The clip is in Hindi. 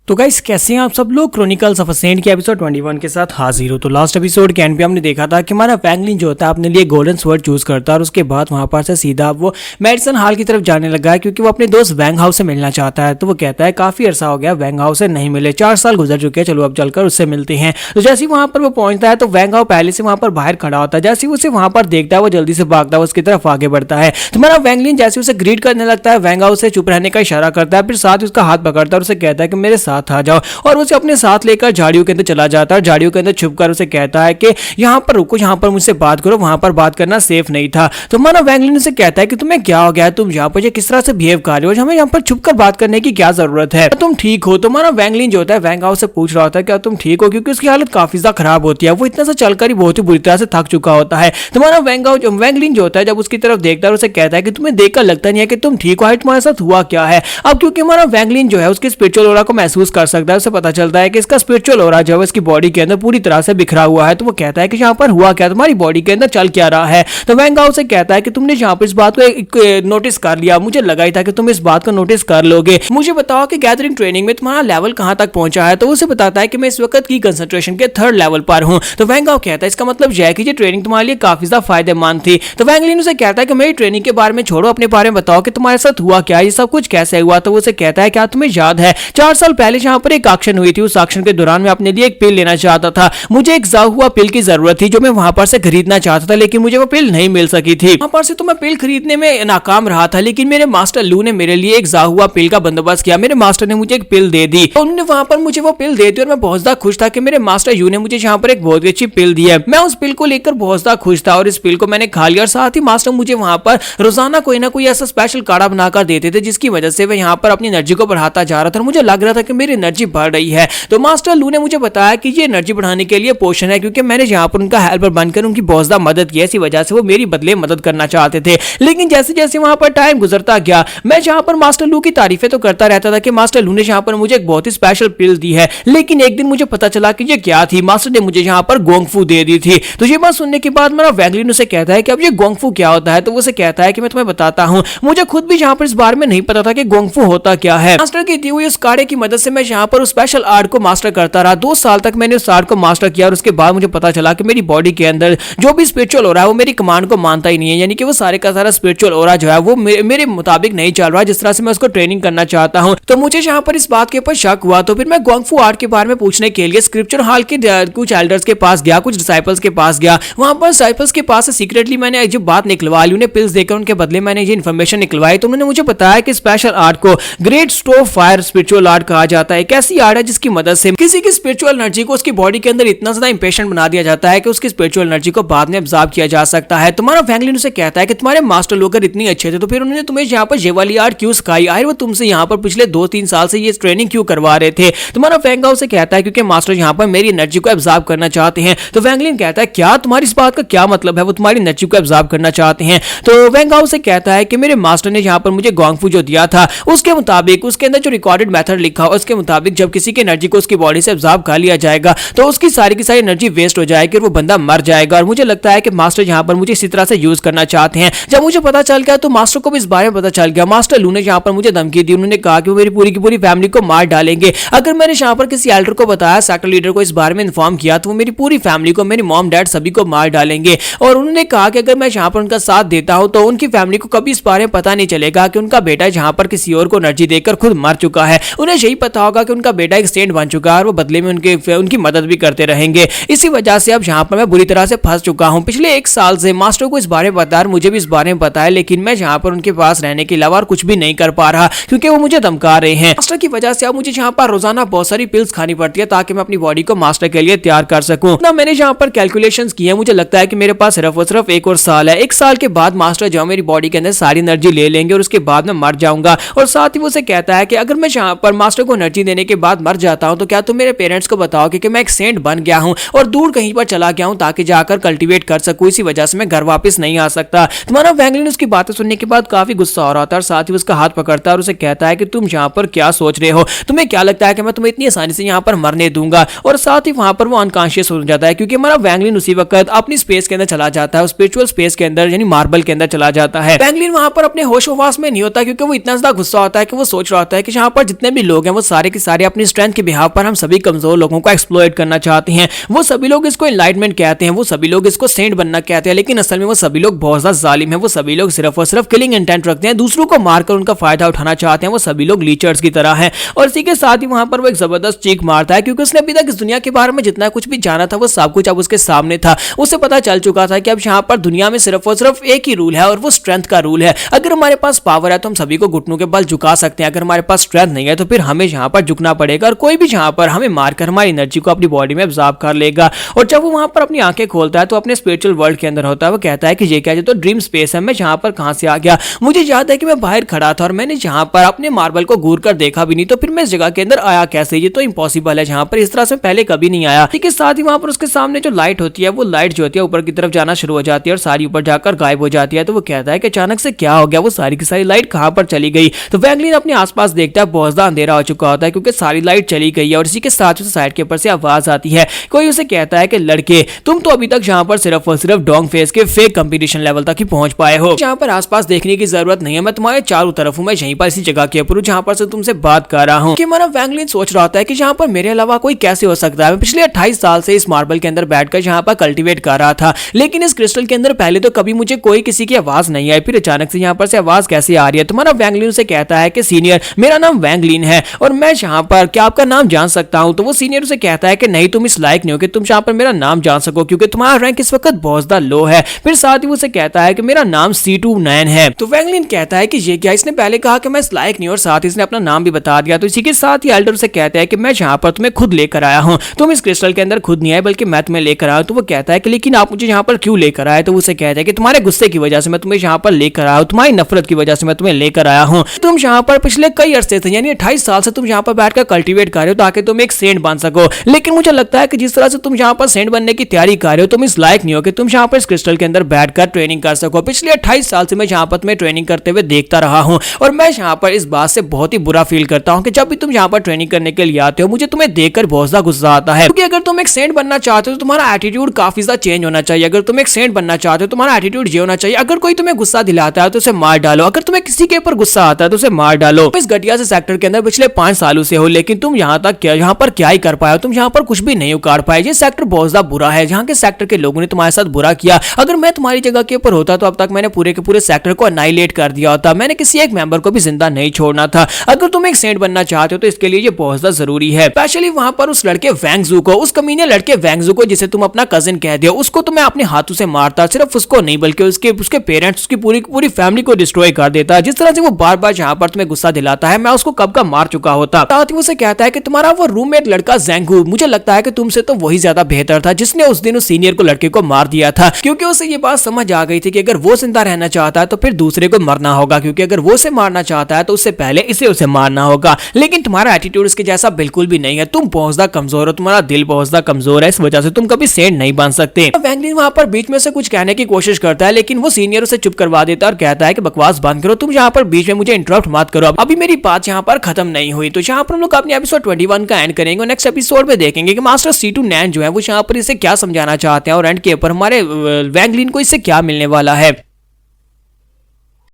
तो गाइस कैसे हैं आप सब लोग। क्रॉनिकल्स ऑफ अ सेंट के एपिसोड 21 के साथ हाजिर हो। तो लास्ट एपिसोड के एंड पे हमने देखा था कि हमारा वैंगलिन जो होता है अपने लिए गोल्डन स्वर्ड चूज करता है और उसके बाद वहां पर से सीधा वो मेडिसन हॉल की तरफ जाने लगा है क्योंकि वो अपने दोस्त वैंग हाउस से मिलना चाहता है। तो वो कहता है काफी अरसा हो गया वैंग हाउस से नहीं मिले, 4 साल गुजर चुके हैं, चलो अब चलकर उससे मिलते हैं। तो जैसे ही वहां पर वो पहुंचता है तो वैंग हाउस पहले से वहां पर बाहर खड़ा होता है। जैसे ही उसे वहां पर देखता है वो जल्दी से भागता है, उसकी तरफ आगे बढ़ता है। तो हमारा वैंगलिन जैसे उसे ग्रीट करने लगता है, वैंग हाउस से चुप रहने का इशारा करता है, फिर साथ उसका हाथ पकड़ता है और उसे कहता है कि मेरे साथ आ जाओ, और उसे अपने साथ लेकर झाड़ियों के अंदर चला जाता है। झाड़ियों के अंदर छुपकर उसे कहता है कि यहाँ पर रुको, यहाँ पर मुझसे बात करो, वहां पर बात करना सेफ नहीं था। तो हमारा वैंगलिन उसे कहता है कि तुम्हें क्या हो गया, तुम यहाँ पर किस तरह से बिहेव कर रहे हो, हमें यहाँ पर छुपकर बात करने की क्या जरूरत है, तुम ठीक हो। तो हमारा वैंगलिन जो होता है वैंग हाउस से पूछ रहा होता है क्या तुम ठीक हो, क्योंकि उसकी हालत काफी ज्यादा खराब होती है, वो इतना सा चलकर ही बहुत ही बुरी तरह से थक चुका होता है। तो हमारा वैंगलिन जो होता है जब उसकी तरफ देखता है उसे कहता है कि तुम्हें देखकर लगता नहीं है कि तुम ठीक हो, तुम्हारे साथ हुआ क्या है। अब क्योंकि हमारा वैंगलिन जो है उसके स्पिरिचुअल ऑरा को महसूस कर सकता है, उसे पता चलता है कि इसका स्पिरिचुअल ऑरा जो है इसकी बॉडी के अंदर पूरी तरह से बिखरा हुआ है। तो वो कहता है कि यहाँ पर हुआ क्या, तुम्हारी बॉडी के अंदर चल क्या रहा है। तो वैंग हाउस से कहता है कि तुमने यहाँ पर इस बात को नोटिस कर लिया, मुझे लगा ही था कि तुम इस बात को नोटिस कर लोगे। मुझे बताओ कि गैदरिंग ट्रेनिंग में तुम्हारा लेवल कहां तक पहुंचा है। तो उसे बताता है कि मैं इस वक्त की कंसंट्रेशन के 3rd लेवल पर हूं। तो वैंग हाउस कहता है इसका मतलब यह है कि ये ट्रेनिंग तुम्हारे लिए काफी ज्यादा फायदेमंद थी। तो वैंगलिन उसे कहता है कि मेरी ट्रेनिंग के बारे में छोड़ो, अपने बारे में बताओ कि तुम्हारे साथ हुआ क्या, ये सब कुछ कैसे हुआ। तो उसे कहता है क्या तुम्हें याद है 4 साल पहले यहाँ पर एक ऑक्शन हुई थी, उस ऑक्शन के दौरान मैं अपने लिए एक पिल लेना चाहता था, मुझे एक जाऊ हुआ पिल की जरूरत थी जो मैं वहां पर से खरीदना चाहता था, लेकिन मुझे वो पिल नहीं मिल सकी थी। वहां पर से तो मैं पिल खरीदने में नाकाम रहा था, लेकिन मेरे मास्टर लू ने मेरे लिए एक जाऊ हुआ पिल का बंदोबस्त किया। मेरे मास्टर ने मुझे एक पिल दे दी, उन्होंने वहां पर मुझे वो पिल दे दी और मैं बहुत ज्यादा खुश था कि मेरे मास्टर यू ने मुझे यहाँ पर एक बहुत अच्छी पिल दी है। मैं उस पिल को लेकर बहुत ज्यादा खुश था और इस पिल को मैंने खा लिया, और साथ ही मास्टर मुझे वहां पर रोजाना कोई ना कोई ऐसा स्पेशल काढ़ा बनाकर देते थे जिसकी वजह से मैं यहाँ पर अपनी एनर्जी को बढ़ाता जा रहा था और मुझे लग रहा था कि मेरी एनर्जी बढ़ रही है। तो मास्टर लू ने मुझे बताया कि ये एनर्जी बढ़ाने के लिए पोषण है, क्योंकि मैंने यहाँ पर उनका हेल्पर बनकर उनकी बहुत ज्यादा मदद की, इसी वजह से वो मेरी बदले मदद करना चाहते थे। लेकिन जैसे जैसे वहां पर टाइम गुजरता गया मैं यहाँ पर मास्टर लू की तारीफें तो करता रहता था कि मास्टर लू ने यहाँ पर मुझे एक बहुत ही स्पेशल पिल दी है, लेकिन एक दिन मुझे पता चला कि ये क्या थी, मास्टर ने मुझे यहाँ पर गोंगफू दे दी थी। तो ये बात सुनने के बाद मेरा वैंगलिन उसे कहता है कि अब ये गोंगफू क्या होता है। तो वो उसे कहता है कि मैं तुम्हें बताता हूँ, मुझे खुद भी यहाँ पर इस बारे में नहीं पता था कि गोंगफू होता क्या है। मास्टर की दी हुई उस काढ़े की मदद से मैं यहाँ पर उस स्पेशल आर्ट को मास्टर करता रहा, 2 साल तक मैंने उस आर्ट को मास्टर किया और उसके बाद मुझे पता चला कि मेरी बॉडी के अंदर जो भी स्पिरिचुअल हो रहा है वो मेरी कमांड को मानता ही नहीं है, यानी कि वो सारे का सारा स्पिरिचुअल हो रहा जो है वो मेरे मुताबिक नहीं चल रहा जिस तरह से मैं उसको ट्रेनिंग करना चाहता हूँ। तो मुझे यहाँ पर इस बात के ऊपर शक हुआ, तो फिर मैं गोंगफू आर्ट के बारे में पूछने के लिए स्क्रिप्चर हॉल के कुछ एल्डर्स के पास गया, कुछ डिसाइपल्स के पास गया। वहां पर डिसाइपल्स के पास से सीक्रेटली मैंने जो बात निकलवा ली, उन्हें पिल्स देकर उनके बदले मैंने ये इन्फॉर्मेशन निकलवाई। तो उन्होंने मुझे बताया कि स्पेशल आर्ट को great stove fire spiritual art कहा जाता है। एक ऐसी आर्ट है जिसकी मदद से किसी की स्पिरिचुअल एनर्जी को उसकी बॉडी के अंदर इतना ज्यादा इंपेशेंट बना दिया जाता है कि उसकी स्पिरिचुअल एनर्जी को बाद में अब्सॉर्ब किया जा सकता है। तुम्हारा वैंगलिन उसे कहता है कि तुम्हारे मास्टर लोग अगर इतनी अच्छे थे तो फिर उन्होंने तुम्हें यहाँ पर ये वाली आर्ट क्यों सिखाई, आखिर वो तुमसे यहाँ पर पिछले 2-3 साल से ये ट्रेनिंग क्यों करवा रहे थे। तुम्हारा वैंग हाउस से कहता है क्योंकि मास्टर यहाँ पर मेरी एनर्जी को अब्सॉर्ब करना चाहते हैं। तो वैंगलिन कहता है क्या तुम्हारी इस बात का क्या मतलब है, वो तुम्हारी एनर्जी को अब्सॉर्ब करना चाहते हैं। तो वैंग हाउस से कहता है कि मेरे मास्टर ने यहाँ पर मुझे गोंगफू जो दिया था उसके मुताबिक, उसके अंदर जो रिकॉर्डेड मेथड लिखा हो उसके मुताबिक जब किसी की एनर्जी को उसकी बॉडी से अब्सॉर्ब कर लिया जाएगा तो उसकी सारी की सारी एनर्जी वेस्ट हो जाएगी और वो बंदा मर जाएगा। और मुझे लगता है कि मास्टर यहाँ पर मुझे इसी तरह से यूज करना चाहते हैं। जब मुझे पता चल गया तो मास्टर को भी इस बारे में पता चल गया। मास्टर लू ने यहाँ पर मुझे धमकी दी, उन्होंने कहा कि वो मेरी पूरी की पूरी फैमिली को मार डालेंगे। अगर मैंने यहाँ पर किसी एल्डर को बताया, सेक्टर लीडर को इस बारे में इन्फॉर्म किया तो वो मेरी पूरी फैमिली को, मेरी मॉम डैड सभी को मार डालेंगे। और उन्होंने कहा कि अगर मैं यहाँ पर उनका साथ देता हूँ तो उनकी फैमिली को कभी इस बारे में पता नहीं चलेगा कि उनका बेटा यहाँ पर किसी और को एनर्जी देकर खुद मर चुका है। उन्हें यही पता होगा कि उनका बेटा एक सेंट बन चुका है और वो बदले में उनकी मदद भी करते रहेंगे। इसी वजह से अब यहाँ पर मैं बुरी तरह से फंस चुका हूँ। पिछले 1 साल से मास्टर को इस बारे में बताया, मुझे भी इस बारे में बताया, लेकिन मैं यहाँ पर उनके पास रहने के अलावा कुछ भी नहीं कर पा रहा क्योंकि वो मुझे धमका रहे हैं। मास्टर की वजह से अब मुझे यहाँ पर रोजाना बहुत सारी पिल्स खानी पड़ती है ताकि मैं अपनी बॉडी को मास्टर के लिए तैयार कर सकूं। ना मैंने यहाँ पर कैलकुलेशंस किए, मुझे लगता है कि मेरे पास सिर्फ और सिर्फ 1 और साल है। 1 साल के बाद मास्टर जो मेरी बॉडी के अंदर सारी एनर्जी ले लेंगे और उसके बाद मैं मर जाऊंगा। और साथ ही वो उसे कहता है कि अगर मैं यहाँ पर मास्टर को एनर्जी देने के बाद मर जाता हूँ तो क्या तुम मेरे पेरेंट्स को बताओगे कि मैं एक सेंट बन गया हूँ और दूर कहीं पर चला गया हूँ ताकि जाकर कल्टीवेट कर सकूं, इसी वजह से मैं घर वापस नहीं आ सकता। तुम्हारा वैंगलिन उसकी बातें सुनने के बाद काफी गुस्सा हो रहा था और साथ ही उसका हाथ पकड़ता है और उसे कहता है कि तुम यहाँ पर क्या सोच रहे हो, तुम्हें क्या लगता है कि मैं तुम्हें इतनी आसानी से यहाँ पर मरने दूंगा। और साथ ही वहां पर वो अनकॉन्शियस हो जाता है क्योंकि हमारा वैंगलिन उसी वक्त अपनी स्पेस के अंदर चला जाता है, स्पिरिचुअल स्पेस के अंदर यानी मार्बल के अंदर चला जाता है। वैंगलिन वहां पर अपने होश हवास में नहीं होता क्योंकि वो इतना ज्यादा गुस्सा होता है कि वो सोच रहा होता है कि यहाँ पर जितने भी लोग हैं वो सारे के सारे अपनी स्ट्रेंथ के बिहाव पर हम सभी कमजोर लोगों को एक्सप्लॉइट करना चाहते हैं। वो सभी लोग इसको एनलाइटमेंट कहते हैं, वो सभी लोग इसको सेंट बनना कहते हैं, लेकिन असल में वो सभी लोग बहुत ज्यादा जालिम है। वो सभी लोग सिर्फ और सिर्फ किलिंग इंटेंट रखते हैं, दूसरों को मारकर उनका फायदा उठाना चाहते हैं। वो सभी लोग लीचर्स की तरह हैं। और इसी के साथ ही वहां पर वो एक जबरदस्त चीख मारता है, क्योंकि उसने अभी तक इस दुनिया के बारे में जितना कुछ भी जाना था वो सब कुछ अब उसके सामने था। उसे पता चल चुका था कि अब यहाँ पर दुनिया में सिर्फ और सिर्फ एक ही रूल है, और वो स्ट्रेंथ का रूल है। अगर हमारे पास पावर है तो हम सभी को घुटनों के बल झुका सकते हैं, अगर हमारे पास स्ट्रेंथ नहीं है तो फिर हमें यहाँ पर झुकना पड़ेगा, और कोई भी यहाँ पर हमें मारकर हमारी एनर्जी को अपनी बॉडी में एब्जॉर्ब कर लेगा। और जब वो वहां पर अपनी आंखें खोलता है तो अपने स्पिरिचुअल वर्ल्ड के अंदर होता है। वो कहता है कि ये क्या, ये तो ड्रीम स्पेस है, मैं यहाँ पर कहां से आ गया। मुझे याद है कि मैं बाहर खड़ा था और मैंने यहाँ पर अपने मार्बल को घूर कर देखा भी नहीं, तो फिर मैं इस जगह के अंदर आया कैसे, ये तो इम्पॉसिबल है, जहाँ पर इस तरह से पहले कभी नहीं आया। ठीक है, साथ ही वहां पर उसके सामने जो लाइट होती है, वो लाइट जो होती है ऊपर की तरफ जाना शुरू हो जाती है और सारी ऊपर जाकर गायब हो जाती है। तो वो कहता है कि अचानक से क्या हो गया, वो सारी की सारी लाइट कहां पर चली गई। तो वैंगलिन अपने आसपास देखता है, बहुत ज्यादा अंधेरा हो चुका होता है क्योंकि सारी लाइट चली गई है। और इसी के साथ उसे साइड के ऊपर से आवाज आती है, कोई उसे कहता है कि लड़के तुम तो अभी तक यहाँ पर सिर्फ और सिर्फ डोंग फेस के फेक कंपटीशन लेवल तक ही पहुंच पाए हो, यहाँ पर आसपास देखने की जरूरत नहीं है, मैं तुम्हारे चारों तरफ हूँ, मैं यहीं पर इसी जगह के ऊपर हूँ जहाँ पर से तुमसे बात कर रहा हूँ। कि मेरा वैंगलिन सोच रहा था कि यहाँ पर मेरे अलावा कोई कैसे हो सकता है। मैं पिछले 28 साल से इस मार्बल के अंदर बैठकर यहाँ पर कल्टीवेट कर रहा था, लेकिन इस क्रिस्टल के अंदर पहले तो कभी मुझे कोई किसी की आवाज नहीं आई, फिर अचानक से यहाँ पर से आवाज कैसे आ रही है। तुम्हारा वैंगलिन से कहता है कि सीनियर मेरा नाम वैंगलिन है और मैं यहाँ पर क्या आपका नाम जान सकता हूँ। तो वो सीनियर उसे कहता है कि नहीं, तुम इस लायक नहीं हो कि तुम यहाँ पर मेरा नाम जान सको, क्योंकि तुम्हारा रैंक इस वक्त बहुत ज्यादा लो है। फिर साथ ही वो उसे कहता है कि मेरा नाम C29 है। तो वैंगलिन कहता है कि ये क्या, इसने पहले कहा कि मैं इस लायक नहीं, और साथ ही इसने अपना नाम भी बता दिया। तो इसी के साथ ही एल्डर उसे कहता है कि मैं यहाँ पर तुम्हें खुद लेकर आया हूँ, तुम इस क्रिस्टल के अंदर खुद नहीं आए बल्कि मैं तुम्हें लेकर आया। तो वो कहता है कि लेकिन आप मुझे यहाँ पर क्यों लेकर आए। तो उसे कहता है कि तुम्हारे गुस्से की वजह से मैं तुम्हें यहाँ पर लेकर आया हूँ, तुम्हारी नफरत की वजह से मैं तुम्हें लेकर आया हूँ। तुम यहाँ पर पिछले कई अरसे से यानी 28 साल से तुम यहाँ पर बैठकर कल्टीवेट कर रहे हो ताकि तुम एक सेंट बन सको, लेकिन मुझे लगता है कि जिस तरह से तुम यहाँ पर सेंट बनने की तैयारी कर रहे हो, तुम इस लायक नहीं हो कि तुम यहाँ पर इस क्रिस्टल के अंदर बैठकर ट्रेनिंग कर सको। पिछले 28 साल से मैं यहाँ पर तुम्हें ट्रेनिंग करते हुए देखता रहा हूँ, और मैं यहाँ पर इस बात से बहुत ही बुरा फील करता हूँ कि जब भी तुम यहाँ पर ट्रेनिंग करने के लिए आते हो मुझे तुम्हें देखकर बहुत ज्यादा गुस्सा आता है। क्योंकि अगर तुम एक सेंट बनना चाहते हो तो तुम्हारा एटीट्यूड काफी ज्यादा चेंज होना चाहिए। अगर तुम एक सेंट बनना चाहते हो तुम्हारा एटीट्यूड ये होना चाहिए, अगर कोई तुम्हें गुस्सा दिलाता है तो उसे मार डालो, अगर तुम्हें किसी के ऊपर गुस्सा आता है तो उसे मार डालो। तुम इस घटिया से सेक्टर के अंदर पिछले 5 सालों से हो, लेकिन तुम यहाँ पर क्या ही कर पाए हो, तुम यहाँ पर कुछ भी नहीं उखाड़ पाए। ये सेक्टर बहुत ज्यादा बुरा है, यहाँ के सेक्टर के लोगों ने तुम्हारे साथ बुरा किया। अगर मैं तुम्हारी जगह के ऊपर होता तो अब तक मैंने पूरे के पूरे सेक्टर को अनाइलेट कर दिया होता, मैंने किसी एक मेंबर को भी जिंदा नहीं छोड़ना था। अगर तुम एक सेंट बनना चाहते हो तो इसके लिए ये बहुत ज्यादा जरूरी है। स्पेशली वहां पर उस लड़के वैंगजू को, उस कमीने लड़के वैंगजू को जिसे तुम अपना कजिन कह दो, उसको तो मैं अपने हाथों से मारता, सिर्फ उसको नहीं बल्कि उसके पेरेंट्स, उसकी पूरी फैमिली को डिस्ट्रॉय कर देता। जिस तरह से वो बार बार यहाँ पर तुम्हें गुस्सा दिलाता है, मैं उसको कब का मार चुका होता। साथ ही उसे कहता है कि तुम्हारा वो रूममेट लड़का ज़ैंगू, मुझे लगता है कि तुमसे तो वही ज्यादा बेहतर था जिसने उस दिन उस सीनियर को लड़के को मार दिया था, क्योंकि उसे ये बात समझ आ गई थी कि अगर वो जिंदा रहना चाहता है तो फिर दूसरे को मरना होगा, क्योंकि अगर वो उसे मारना चाहता है तो उससे पहले उसे मारना होगा। लेकिन तुम्हारा एटीट्यूड इसके जैसा बिल्कुल भी नहीं है, तुम बहुत ज्यादा कमजोर हो, तुम्हारा दिल बहुत ज्यादा कमजोर है, इस वजह से तुम कभी सेंट नहीं बन सकते। वैंगलिन वहां पर बीच में से कुछ कहने की कोशिश करता है, लेकिन वो सीनियर उसे चुप करवा देता है और कहता है कि बकवास बंद करो, तुम यहाँ पर बीच में मुझे इंटरप्ट मत करो, अभी मेरी बात यहाँ पर खत्म नहीं हुई। तो यहाँ पर हम लोग अपने एपिसोड 21 का एंड करेंगे और नेक्स्ट एपिसोड में देखेंगे कि मास्टर C29 जो है वो यहाँ पर इसे क्या समझाना चाहते हैं और एंड के ऊपर हमारे वैंगलिन को इससे क्या मिलने वाला है।